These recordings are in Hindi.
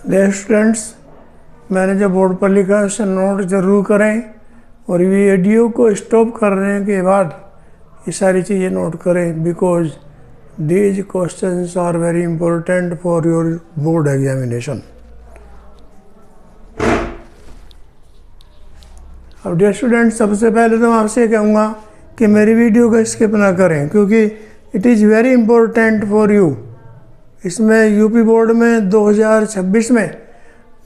स्टूडेंट्स, मैंने जो बोर्ड पर लिखा है उसे नोट ज़रूर करें और वीडियो को स्टॉप करने के बाद ये सारी चीज़ें नोट करें, because these questions are very important for your board examination. अब डियर स्टूडेंट्स, सबसे पहले तो मैं आपसे कहूँगा कि मेरी वीडियो को स्किप ना करें, क्योंकि it is very important for you. इसमें यूपी बोर्ड में 2026 में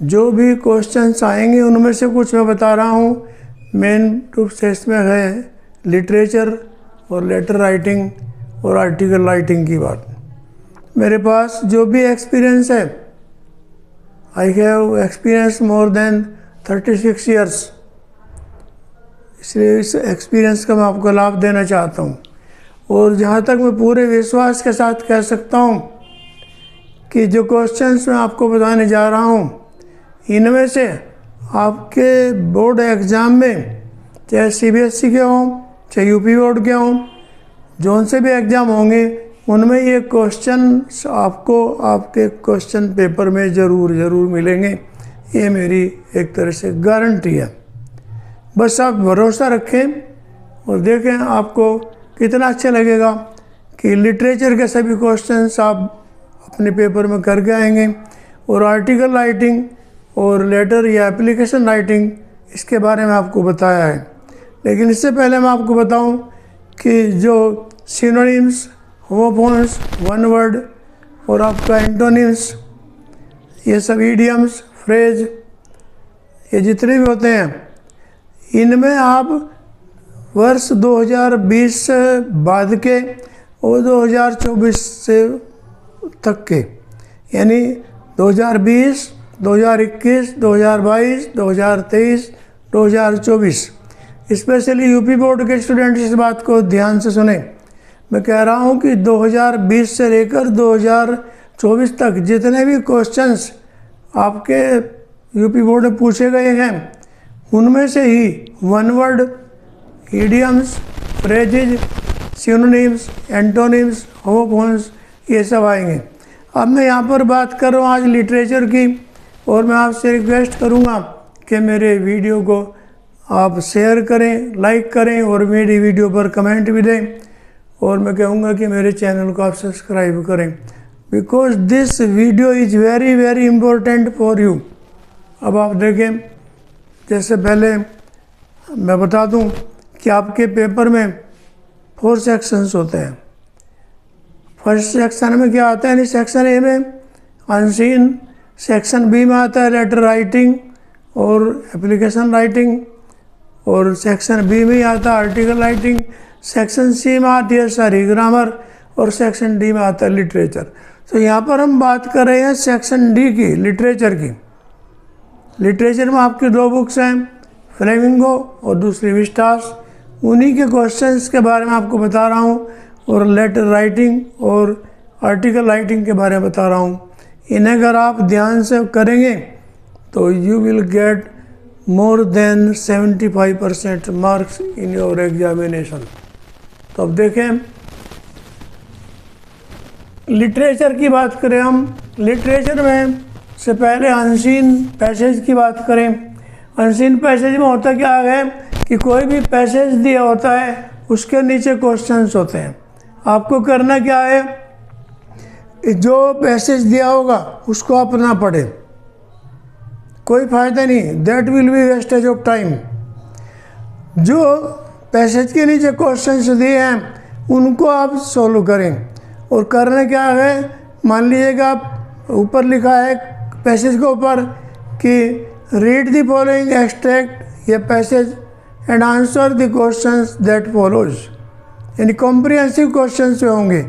जो भी क्वेश्चंस आएंगे उनमें से कुछ मैं बता रहा हूँ। मेन रूप से इसमें है लिटरेचर और लेटर राइटिंग और आर्टिकल राइटिंग की बात। मेरे पास जो भी एक्सपीरियंस है, I have experience more than 36 years, इसलिए इस एक्सपीरियंस का मैं आपको लाभ देना चाहता हूँ। और जहाँ तक मैं पूरे विश्वास के साथ कह सकता हूँ कि जो क्वेश्चंस मैं आपको बताने जा रहा हूँ, इनमें से आपके बोर्ड एग्ज़ाम में, चाहे सीबीएसई के हों चाहे यूपी बोर्ड के हों, जो से भी एग्ज़ाम होंगे उनमें ये क्वेश्चन आपको आपके क्वेश्चन पेपर में ज़रूर मिलेंगे। ये मेरी एक तरह से गारंटी है। बस आप भरोसा रखें और देखें आपको कितना अच्छा लगेगा कि लिटरेचर के सभी क्वेश्चंस आप अपने पेपर में करके आएंगे। और आर्टिकल राइटिंग और लेटर या एप्लीकेशन राइटिंग, इसके बारे में आपको बताया है। लेकिन इससे पहले मैं आपको बताऊं कि जो सिनोनिम्स, होमोफोन्स, वन वर्ड और आपका एंटोनिम्स, ये सब इडियम्स, फ्रेज, ये जितने भी होते हैं, इनमें आप वर्ष 2020 से बाद के और 2024 से तक के, यानी 2020, 2021, 2022, 2023, 2024, स्पेशली यूपी बोर्ड के स्टूडेंट इस बात को ध्यान से सुने। मैं कह रहा हूं कि 2020 से लेकर 2024 तक जितने भी क्वेश्चंस आपके यूपी बोर्ड में पूछे गए हैं, उनमें से ही one word, idioms, phrases, synonyms, antonyms, homophones, ये सब आएंगे। अब मैं यहाँ पर बात कर रहा हूँ आज लिटरेचर की, और मैं आपसे रिक्वेस्ट करूँगा कि मेरे वीडियो को आप शेयर करें, लाइक करें और मेरी वीडियो पर कमेंट भी दें। और मैं कहूँगा कि मेरे चैनल को आप सब्सक्राइब करें, because this video is very important for you. अब आप देखें, जैसे पहले मैं बता दूं कि आपके पेपर में 4 सेक्शंस होते हैं। फर्स्ट सेक्शन में क्या आता है, यानी सेक्शन ए में अनसीन, सेक्शन बी में आता है लेटर राइटिंग और एप्लीकेशन राइटिंग, और सेक्शन बी में आता है आर्टिकल राइटिंग, सेक्शन सी में आती है सारी ग्रामर, और सेक्शन डी में आता है लिटरेचर। तो यहाँ पर हम बात कर रहे हैं सेक्शन डी की, लिटरेचर की। लिटरेचर में आपकी 2 बुक्स हैं, फ्लेमिंगो और दूसरी विस्टास। उन्हीं के क्वेश्चंस के बारे में आपको बता रहा हूँ, और लेटर राइटिंग और आर्टिकल राइटिंग के बारे में बता रहा हूँ। इन्हें अगर आप ध्यान से करेंगे तो you will get more than 75% marks in your examination. तो अब देखें, लिटरेचर की बात करें हम। लिटरेचर में से पहले अनसीन पैसेज की बात करें। अनसीन पैसेज में होता क्या है कि कोई भी पैसेज दिया होता है, उसके नीचे क्वेश्चंस होते हैं। आपको करना क्या है, जो पैसेज दिया होगा उसको आप ना पढ़ें, कोई फ़ायदा नहीं, that will B wastage of time. जो पैसेज के नीचे क्वेश्चंस दिए हैं उनको आप सोल्व करें। और करना क्या है, मान लीजिएगा आप ऊपर लिखा है पैसेज के ऊपर कि रीड द फॉलोइंग एक्सट्रैक्ट या passage and answer the questions that follows, यानी कॉम्प्रिहेंसिव क्वेश्चंस जो होंगे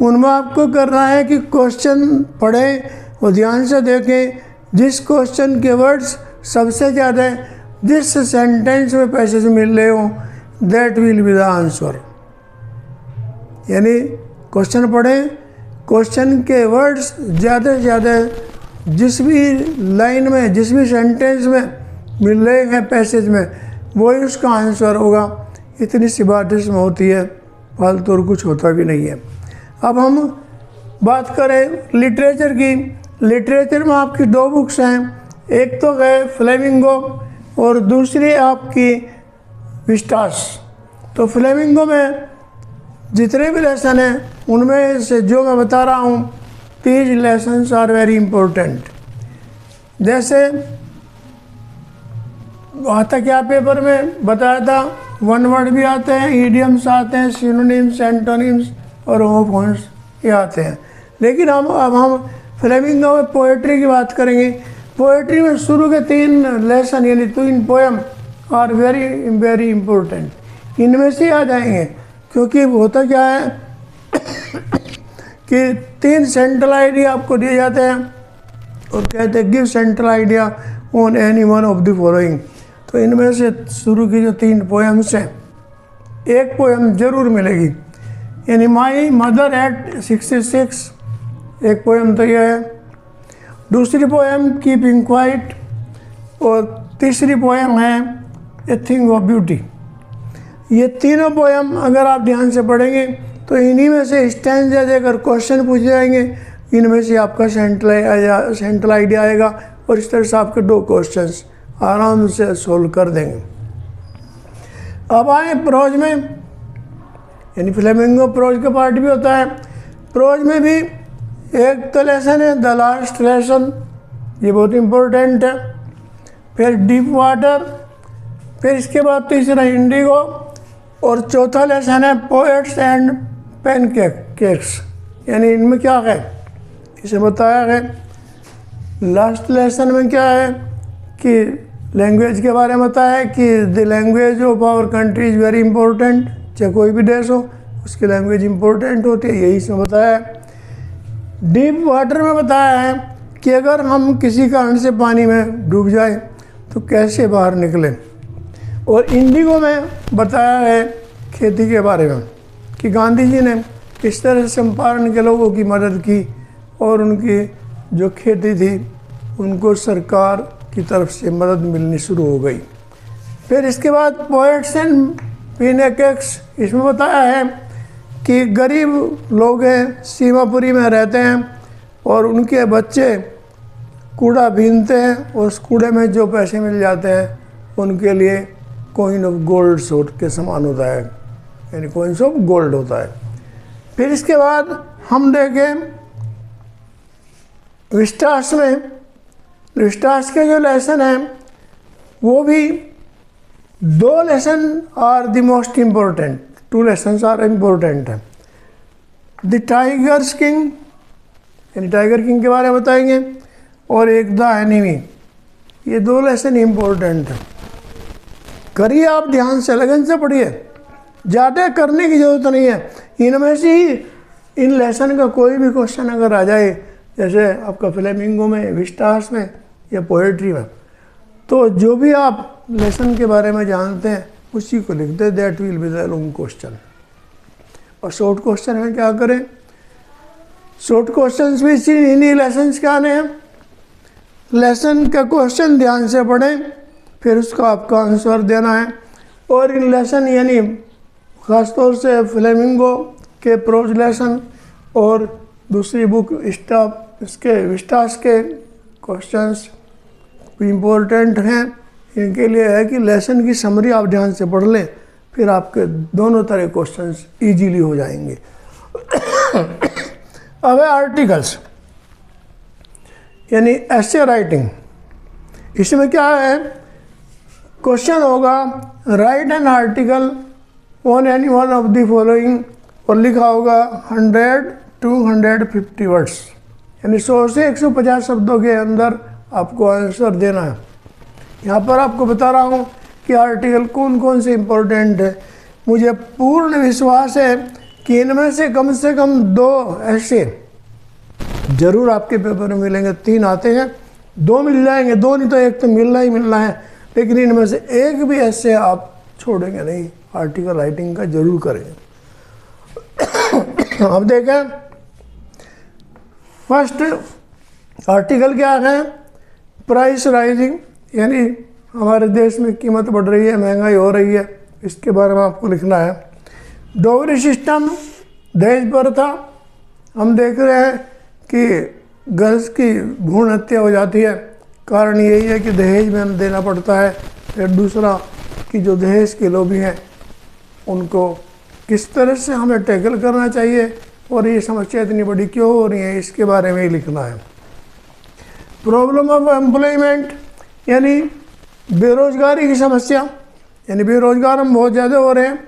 उनमें आपको करना है कि क्वेश्चन पढ़ें और ध्यान से देखें, जिस क्वेश्चन के वर्ड्स सबसे ज़्यादा जिस सेंटेंस में पैसेज मिल रहे हो, that will be the answer. यानी क्वेश्चन पढ़ें, क्वेश्चन के वर्ड्स ज़्यादा से ज़्यादा जिस भी लाइन में, जिस भी सेंटेंस में मिल रहे हैं पैसेज में, वही उसका आंसर होगा। इतनी सी बात इसमें होती है, फालतू और कुछ होता भी नहीं है। अब हम बात करें लिटरेचर की। लिटरेचर में आपकी 2 बुक्स हैं, एक तो है फ्लेमिंगो और दूसरी आपकी विस्टास। तो फ्लेमिंगो में जितने भी लेसन हैं उनमें से जो मैं बता रहा हूँ, 3 लेसन्स आर वेरी इम्पोर्टेंट। जैसे आता क्या पेपर में बताया था, 1 वर्ड भी आते हैं, ईडियम्स आते हैं, सिनोनिम्स, एंटोनिम्स और होमोफोन्स ये आते हैं। लेकिन अब हम फ्लेमिंगो में पोएट्री की बात करेंगे। पोएट्री में शुरू के 3 लेसन यानी 3 poem are very very important. इनमें से आ जाएंगे, क्योंकि होता क्या है कि 3 सेंट्रल आइडिया आपको दिए जाते हैं और कहते हैं give central idea on any one of the following. तो इनमें से शुरू की जो 3 पोएम्स हैं, एक पोएम जरूर मिलेगी, यानी माई मदर एट 66, एक पोएम तो यह है। दूसरी पोएम कीपिंग क्वाइट और तीसरी पोएम है ए थिंग ऑफ ब्यूटी। ये तीनों पोएम अगर आप ध्यान से पढ़ेंगे तो इन्हीं में से स्टैंजा देकर क्वेश्चन पूछे जाएंगे, इनमें से आपका सेंट्रल आइडिया आएगा और इस तरह से आपके 2 क्वेश्चंस आराम से सोल्व कर देंगे। अब आए प्रोज में, यानी फ्लेमिंगो प्रोज का पार्ट भी होता है। प्रोज में भी एक तो लेसन है द लास्ट लेसन, ये बहुत इम्पोर्टेंट है। फिर डीप वाटर, फिर इसके बाद तीसरा इंडिगो और चौथा लेसन है पोएट्स एंड पेनकेक्स। यानी इनमें क्या है इसे बताया है। लास्ट लेसन में क्या है कि लैंग्वेज के बारे में बताया है कि the language of our country is very important. चाहे कोई भी देश हो उसकी लैंग्वेज इंपॉर्टेंट होती है, यही इसमें बताया है। डीप वाटर में बताया है कि अगर हम किसी कारण से पानी में डूब जाए तो कैसे बाहर निकलें। और इंडिगो में बताया है खेती के बारे में कि गांधी जी ने किस तरह से चंपारण के लोगों की मदद की और उनकी जो खेती थी उनको सरकार की तरफ से मदद मिलनी शुरू हो गई। फिर इसके बाद पोएट्स एंड पेनकेक्स, इसमें बताया है कि गरीब लोग हैं, सीमापुरी में रहते हैं और उनके बच्चे कूड़ा बीनते हैं और उस कूड़े में जो पैसे मिल जाते हैं उनके लिए कॉइन ऑफ गोल्ड सोट के समान होता है, यानी कॉइन्स ऑफ गोल्ड होता है। फिर इसके बाद हम देखें विस्टास में, विस्टास के जो लेसन हैं वो भी 2 lesson are the most important, 2 lessons are important है। द टाइगर्स किंग, यानी टाइगर किंग के बारे में बताएंगे, और एक द एनिमी। ये 2 लेसन इम्पोर्टेंट है। करिए आप ध्यान से, लगन से पढ़िए, ज़्यादा करने की ज़रूरत नहीं है। इनमें से ही इन लेसन का कोई भी क्वेश्चन अगर आ जाए, जैसे आपका फ्लेमिंगो में, विस्टास में या पोएट्री में, तो जो भी आप लेसन के बारे में जानते हैं उसी को लिख दे, that will be the long question. और शॉर्ट क्वेश्चन में क्या करें, शॉर्ट क्वेश्चन भी इन्हीं लेसन्स के आने हैं। लेसन का क्वेश्चन ध्यान से पढ़ें, फिर उसका आपका आंसर देना है। और इन लेसन यानी ख़ासतौर से फ्लेमिंगो के प्रोज लेसन और दूसरी बुक इसके विस्टास के क्वेश्चंस इम्पोर्टेंट हैं। इनके लिए है कि लेसन की समरी आप ध्यान से पढ़ लें, फिर आपके दोनों तरह क्वेश्चंस इजीली हो जाएंगे। अब है आर्टिकल्स, यानी ऐसे राइटिंग। इसमें क्या है, क्वेश्चन होगा right an article on any one of the following, और लिखा होगा 100 to 150 वर्ड्स, यानी 100 से 150 शब्दों के अंदर आपको आंसर देना है। यहाँ पर आपको बता रहा हूँ कि आर्टिकल कौन कौन से इम्पोर्टेंट है। मुझे पूर्ण विश्वास है कि इनमें से कम 2 ऐसे ज़रूर आपके पेपर में मिलेंगे। 3 आते हैं, 2 मिल जाएंगे, 2 नहीं तो 1 तो मिलना ही मिलना है, लेकिन इनमें से एक भी ऐसे आप छोड़ेंगे नहीं, आर्टिकल राइटिंग का जरूर करेंगे। अब देखें फर्स्ट आर्टिकल क्या है, प्राइस राइजिंग, यानी हमारे देश में कीमत बढ़ रही है, महंगाई हो रही है, इसके बारे में आपको लिखना है। डोगरी सिस्टम, दहेज प्रथा, हम देख रहे हैं कि गर्ल्स की भ्रूण हत्या हो जाती है, कारण यही है कि दहेज में देना पड़ता है। फिर दूसरा कि जो दहेज के लोभी हैं उनको किस तरह से हमें टैकल करना चाहिए और ये समस्या इतनी बड़ी क्यों हो रही है, इसके बारे में ही लिखना है। प्रॉब्लम ऑफ एम्प्लॉयमेंट यानी बेरोजगारी की समस्या, यानी बेरोजगार हम बहुत ज़्यादा हो रहे हैं,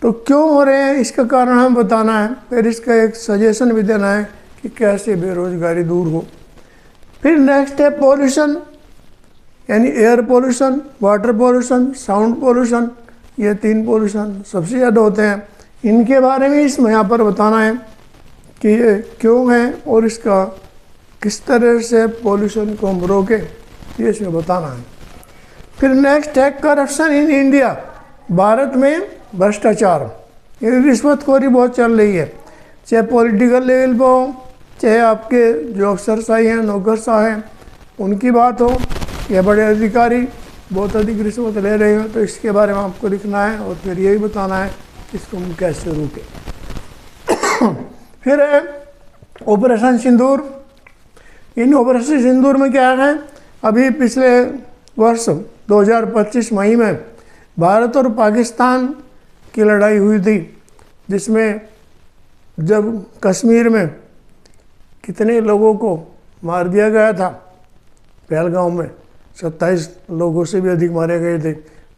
तो क्यों हो रहे हैं इसका कारण हमें बताना है। फिर इसका एक सजेशन भी देना है कि कैसे बेरोजगारी दूर हो। फिर नेक्स्ट है पॉल्यूशन, यानी air pollution, water pollution, sound pollution. ये 3 पॉल्यूशन सबसे ज़्यादा होते हैं। इनके बारे में इसमें यहाँ पर बताना है कि ये क्यों है और इसका किस तरह से पॉल्यूशन को हम रोकें, ये इसमें बताना है। फिर नेक्स्ट है करप्शन इन इंडिया, भारत में भ्रष्टाचार, यानी रिश्वतखोरी बहुत चल रही है, चाहे पॉलिटिकल लेवल पर हो, चाहे आपके जो अफसरशाही हैं, नौकरशाह हैं, उनकी बात हो, या बड़े अधिकारी बहुत अधिक रिश्वत ले रहे हो, तो इसके बारे में आपको लिखना है और फिर यही बताना है कि इसको हम कैसे रोकें। फिर है ऑपरेशन सिंदूर। इन ऑपरेशन सिंदूर में क्या है, अभी पिछले वर्ष 2025 मई में भारत और पाकिस्तान की लड़ाई हुई थी, जिसमें जब कश्मीर में कितने लोगों को मार दिया गया था, पहलगांव में 27 लोगों से भी अधिक मारे गए थे,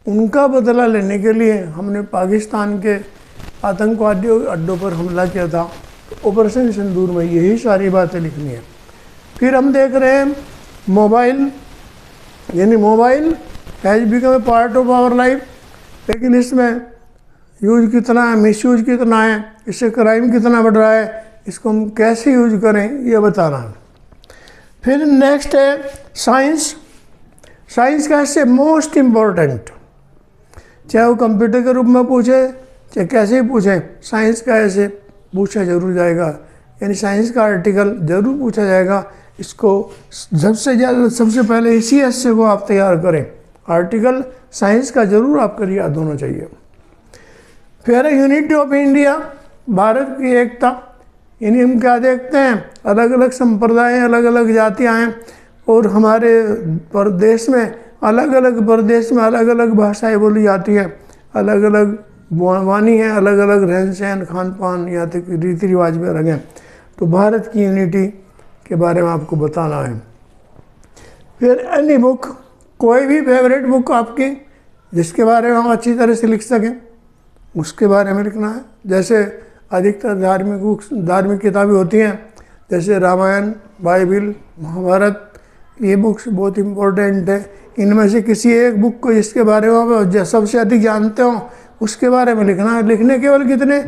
उनका बदला लेने के लिए हमने पाकिस्तान के आतंकवादी अड्डों पर हमला किया था। ऑपरेशन सिंदूर में यही सारी बातें लिखनी है। फिर हम देख रहे हैं मोबाइल, यानी mobile has become a part of our life, लेकिन इसमें यूज कितना है, मिसयूज कितना है, इससे क्राइम कितना बढ़ रहा है, इसको हम कैसे यूज करें, ये बताना है। फिर नेक्स्ट है साइंस। साइंस का इससे मोस्ट इम्पोर्टेंट, चाहे वो कंप्यूटर के रूप में पूछे चाहे कैसे ही पूछे, साइंस का ऐसे पूछा जरूर जाएगा, यानी साइंस का आर्टिकल जरूर पूछा जाएगा। इसको सबसे पहले इसी हिस्से को आप तैयार करें, आर्टिकल साइंस का जरूर आपको याद होना चाहिए। फिर यूनिटी ऑफ इंडिया, भारत की एकता, यानी हम क्या देखते हैं, अलग अलग संप्रदाय, अलग अलग जातियाँ हैं और हमारे प्रदेश में अलग अलग प्रदेश में अलग अलग भाषाएं बोली जाती हैं, अलग अलग वाणी है, अलग अलग रहन सहन, खान पान, यहाँ तक रीति रिवाज भी अलग हैं। तो भारत की यूनिटी के बारे में आपको बताना है। फिर एनी बुक, कोई भी फेवरेट बुक आपकी जिसके बारे में हम अच्छी तरह से लिख सकें, उसके बारे में लिखना है। जैसे अधिकतर धार्मिक बुक्स, धार्मिक किताबें होती हैं, जैसे रामायण, बाइबिल, महाभारत, ये बुक्स बहुत इम्पोर्टेंट है। इनमें से किसी एक बुक को जिसके बारे में आप सबसे अधिक जानते हो उसके बारे में लिखना है। लिखने केवल कितने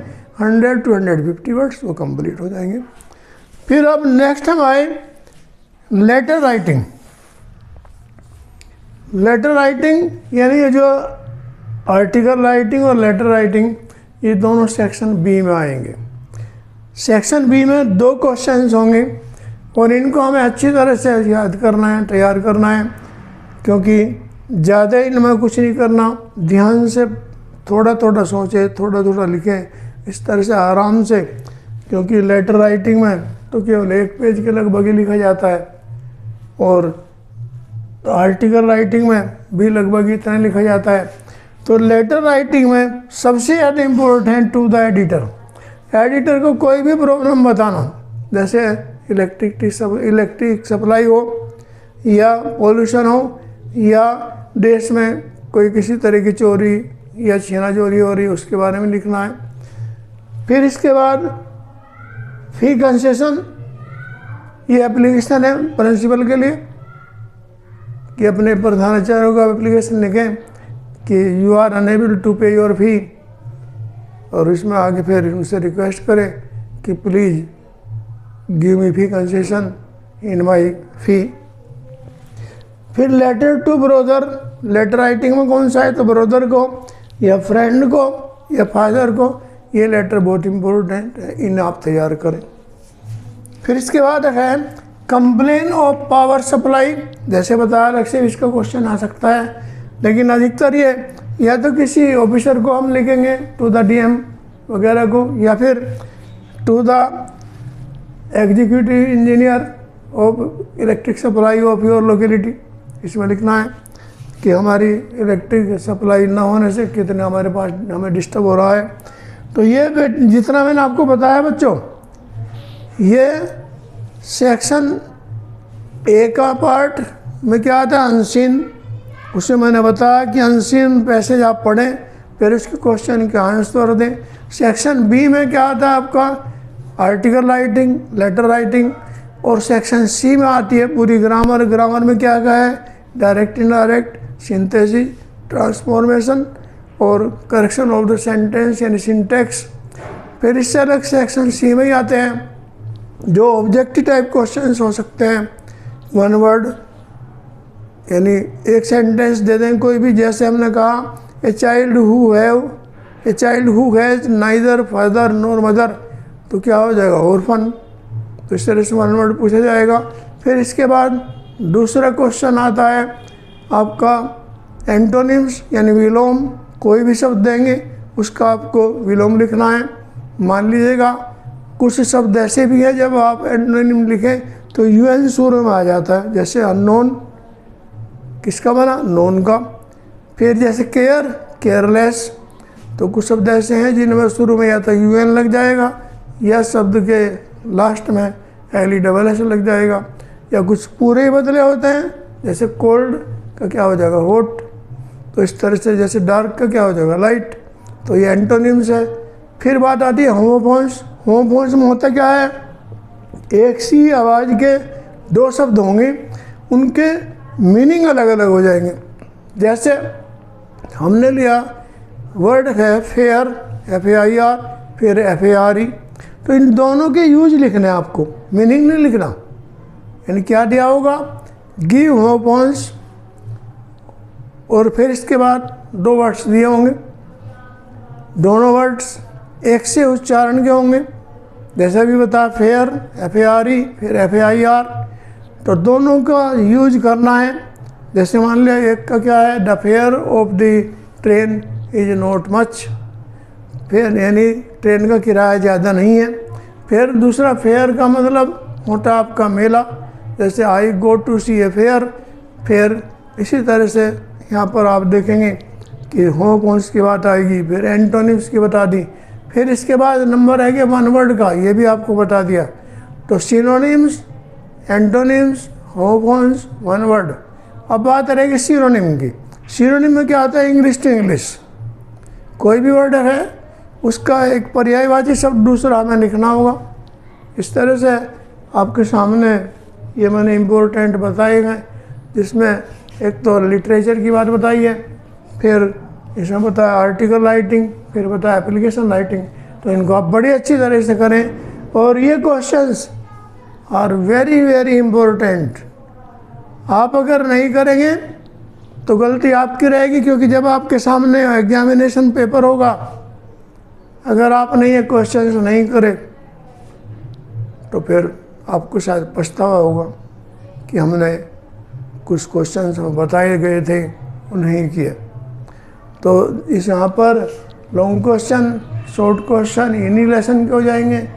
100 to 150 वर्ड्स, वो कंप्लीट हो जाएंगे। फिर अब नेक्स्ट हम आए लेटर राइटिंग। लेटर राइटिंग यानी ये जो आर्टिकल राइटिंग और लेटर राइटिंग, ये दोनों सेक्शन बी में आएंगे। सेक्शन बी में 2 क्वेश्चंस होंगे और इनको हमें अच्छी तरह से याद करना है, तैयार करना है, क्योंकि ज़्यादा इनमें कुछ नहीं करना, ध्यान से थोड़ा थोड़ा सोचें, थोड़ा थोड़ा लिखें, इस तरह से आराम से, क्योंकि लेटर राइटिंग में तो केवल 1 पेज के लगभग ही लिखा जाता है और आर्टिकल राइटिंग में भी लगभग इतना लिखा जाता है। तो लेटर राइटिंग में सबसे ज़्यादा important to the editor, editor को कोई भी प्रॉब्लम बताना, जैसे इलेक्ट्रिक सप्लाई हो या पॉल्यूशन हो या देश में कोई किसी तरह की चोरी या छीना चोरी हो रही है, उसके बारे में लिखना है। फिर इसके बाद फी कंसेशन, ये एप्लीकेशन है प्रिंसिपल के लिए कि अपने प्रधानाचार्य को एप्लीकेशन लिखें कि you are unable to pay your fee, और इसमें आगे फिर उनसे रिक्वेस्ट करें कि please give me fee concession in my fee. फिर letter to brother, letter writing में कौन सा है, तो ब्रदर को या फ्रेंड को या फादर को, ये लेटर बहुत इम्पोर्टेंट है, इन्हें आप तैयार करें। फिर इसके बाद है कंप्लेन ऑफ पावर सप्लाई, जैसे बताया अलग से इसका क्वेश्चन आ सकता है, लेकिन अधिकतर ये या तो किसी ऑफिसर को हम लिखेंगे, टू द डीएम वगैरह को, या फिर to the executive engineer of electric supply of your locality, इसमें लिखना है कि हमारी इलेक्ट्रिक सप्लाई ना होने से कितने हमारे पास हमें डिस्टर्ब हो रहा है। तो ये जितना मैंने आपको बताया बच्चों, ये सेक्शन ए का पार्ट में क्या आता है, अनसीन। उसमें मैंने बताया कि अनसीन पैसेज आप पढ़ें, फिर उसके क्वेश्चन के आंसर दें। सेक्शन बी में क्या आता है आपका, आर्टिकल राइटिंग, लेटर राइटिंग। और सेक्शन सी में आती है पूरी ग्रामर। ग्रामर में क्या क्या है, डायरेक्ट इनडायरेक्ट, सिंथेसिस, ट्रांसफॉर्मेशन और करेक्शन ऑफ द सेंटेंस यानी सिंटैक्स। फिर इससे अलग सेक्शन सी में ही आते हैं जो ऑब्जेक्टिव टाइप क्वेश्चंस हो सकते हैं। वन वर्ड यानी एक सेंटेंस दे दें कोई भी, जैसे हमने कहा a child who has neither father nor mother, तो क्या हो जाएगा, ऑर्फन। तो इस तरह से वन वर्ड पूछा जाएगा। फिर इसके बाद दूसरा क्वेश्चन आता है आपका एंटोनिम्स यानी विलोम। कोई भी शब्द देंगे उसका आपको विलोम लिखना है। मान लीजिएगा कुछ शब्द ऐसे भी हैं जब आप एंटोनिम लिखें तो यूएन शुरू में आ जाता है, जैसे अननोन किसका बना, नोन का। फिर जैसे केयर, केयरलेस। तो कुछ शब्द ऐसे हैं जिनमें शुरू में या तो यूएन लग जाएगा या शब्द के लास्ट में LESS लग जाएगा, या कुछ पूरे ही बदले होते हैं, जैसे कोल्ड का क्या हो जाएगा, हॉट। तो इस तरह से जैसे डार्क का क्या हो जाएगा, लाइट। तो ये एंटोनिम्स है। फिर बात आती है होमोफोन्स। होमोफोन्स में होता क्या है, एक सी आवाज़ के दो शब्द होंगे, उनके मीनिंग अलग अलग हो जाएंगे। जैसे हमने लिया वर्ड है फेयर, FAIR, फिर FARE। तो इन दोनों के यूज लिखने हैं आपको, मीनिंग नहीं लिखना। यानी क्या दिया होगा, गिव होमोफोन्स, और फिर इसके बाद दो वर्ड्स दिए होंगे, दोनों वर्ड्स एक से उच्चारण के होंगे। जैसा भी बताया फेयर, FARE, फिर FAIR। तो दोनों का यूज करना है। जैसे मान लिया एक का क्या है, the fair of the train is not much, fair यानी ट्रेन का किराया ज़्यादा नहीं है। फिर दूसरा फेयर का मतलब होता आपका मेला, जैसे आई go to C a fair. फिर इसी तरह से यहाँ पर आप देखेंगे कि होमोफोन्स की बात आएगी, फिर एंटोनिम्स की बता दी। फिर इसके बाद नंबर है कि वन वर्ड का, ये भी आपको बता दिया। तो synonyms, antonyms, homophones, one word. अब बात रहेगी सिनोनिम की। सिनोनिम में क्या आता है, इंग्लिश टू इंग्लिश। कोई भी वर्ड है उसका एक पर्यायवाची शब्द दूसरा हमें लिखना होगा। इस तरह से आपके सामने ये मैंने इम्पोर्टेंट बताए हैं, जिसमें एक तो लिटरेचर की बात बताई है, फिर इसमें बताया आर्टिकल राइटिंग, फिर बताया एप्लीकेशन राइटिंग। तो इनको आप बड़ी अच्छी तरह से करें। और ये questions are very very important. आप अगर नहीं करेंगे तो गलती आपकी रहेगी, क्योंकि जब आपके सामने एग्जामिनेशन पेपर होगा, अगर आपने ये क्वेश्चंस नहीं करे तो फिर आपको शायद पछतावा होगा कि हमने कुछ क्वेश्चंस बताए गए थे वो नहीं किए। तो इस यहाँ पर लॉन्ग क्वेश्चन, शॉर्ट क्वेश्चन इन्हीं लेसन के हो जाएंगे।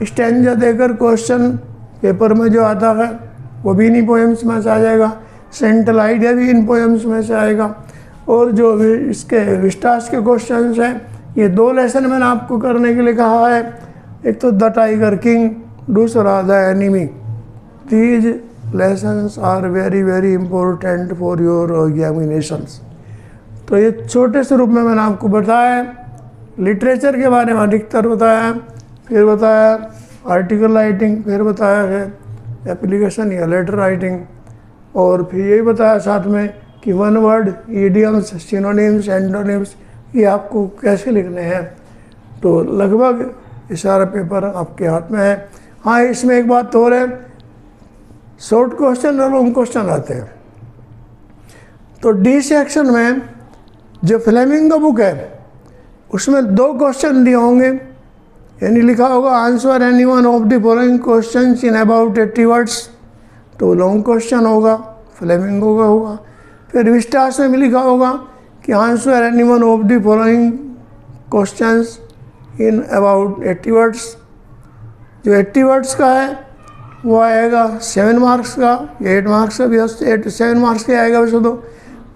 स्टैंजा देकर क्वेश्चन पेपर में जो आता है वो भी इन्हीं पोएम्स में से आ जाएगा। सेंट्रल आइडिया भी इन पोएम्स में से आएगा। और जो इसके विस्टास के क्वेश्चंस हैं, ये दो लेसन मैंने आपको करने के लिए कहा है। एक तो द टाइगर किंग, दूसरा the enemy. These lessons are very very important for your examinations. तो ये छोटे से रूप में मैंने आपको बताया। लिटरेचर के बारे में अधिकतर बताया, फिर बताया आर्टिकल राइटिंग, फिर बताया है एप्लीकेशन या लेटर राइटिंग, और फिर यही बताया साथ में कि one word, idioms, synonyms, antonyms ये आपको कैसे लिखने हैं। तो लगभग ये सारा पेपर आपके हाथ में है। हाँ, इसमें एक बात तो और है, शॉर्ट क्वेश्चन और लॉन्ग क्वेश्चन आते हैं। तो डी सेक्शन में जो फ्लेमिंग का बुक है उसमें दो क्वेश्चन दिए होंगे, यानी लिखा होगा answer any one of the following questions in about 80 words. तो लॉन्ग क्वेश्चन होगा, फ्लेमिंगो का होगा। फिर विस्टास में भी लिखा होगा कि answer any one of the following questions in about 80 words. जो 80 वर्ड्स का है वो आएगा 7 मार्क्स का, 8 मार्क्स का भी 7 मार्क्स का आएगा वैसे तो।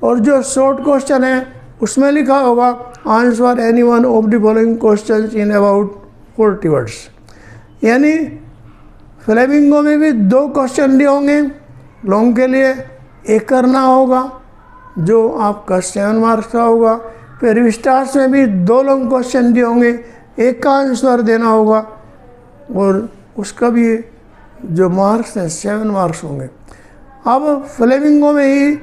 और जो शॉर्ट क्वेश्चन है उसमें लिखा होगा answer any one of the following question in about 40 words. यानी फ्लेमिंगो में भी 2 क्वेश्चन दिए होंगे, लॉन्ग के लिए 1 करना होगा जो आपका 7 मार्क्स का होगा। फिर विस्टार्स में भी 2 लॉन्ग क्वेश्चन दिए होंगे, 1 का आंसर देना होगा और उसका भी जो मार्क्स हैं 7 मार्क्स होंगे। अब फ्लेमिंगो में ही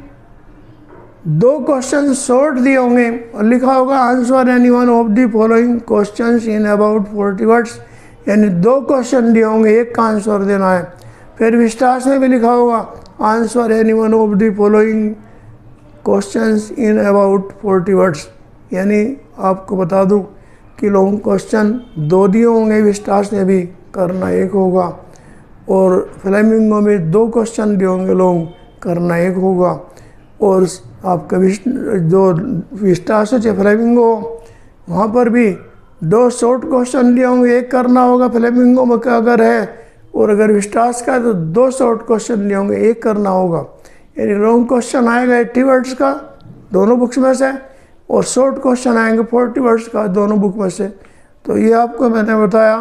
2 क्वेश्चन शॉर्ट दिए होंगे और लिखा होगा answer any one of the following questions in about 40 words. यानी 2 क्वेश्चन दिए होंगे, 1 का आंसर देना है। फिर विस्टार्स में भी लिखा होगा answer any one of the following questions in about 40 words. यानी आपको बता दूं कि लॉन्ग क्वेश्चन 2 दिए होंगे, विस्टार्स में भी करना 1 होगा और फ्लेमिंगो में 2 क्वेश्चन दिए होंगे, लॉन्ग करना 1 होगा। और आपका जो विस्टार्स है फ्लेमिंगो वहाँ पर भी 2 शॉर्ट क्वेश्चन दिए होंगे, 1 करना होगा फ्लेमिंगो में का अगर है, और अगर विस्टार्स का है तो 2 शॉर्ट क्वेश्चन दिए होंगे, 1 करना होगा। यानी लॉन्ग क्वेश्चन आएगा 80 वर्ड्स का दोनों बुक्स में से और शॉर्ट क्वेश्चन आएंगे 40 वर्ड्स का दोनों बुक में से। तो ये आपको मैंने बताया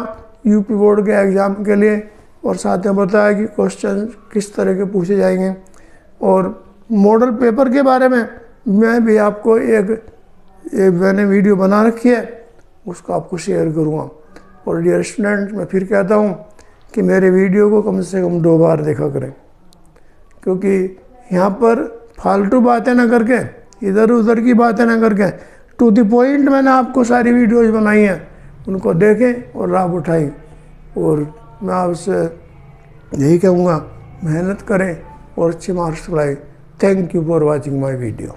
यूपी बोर्ड के एग्ज़ाम के लिए, और साथ में बताया कि क्वेश्चन किस तरह के पूछे जाएंगे। और मॉडल पेपर के बारे में मैं भी आपको एक मैंने वीडियो बना रखी है, उसको आपको शेयर करूँगा। और डियर स्टूडेंट, मैं फिर कहता हूँ कि मेरे वीडियो को कम से कम 2 बार देखा करें, क्योंकि यहाँ पर फालतू बातें ना करके, इधर उधर की बातें ना करके, टू द पॉइंट मैंने आपको सारी वीडियोज़ बनाई हैं, उनको देखें और लाभ उठाएं। और मैं आपसे यही कहूँगा, मेहनत करें और अच्छे मार्क्स लाएं। Thank you for watching my video.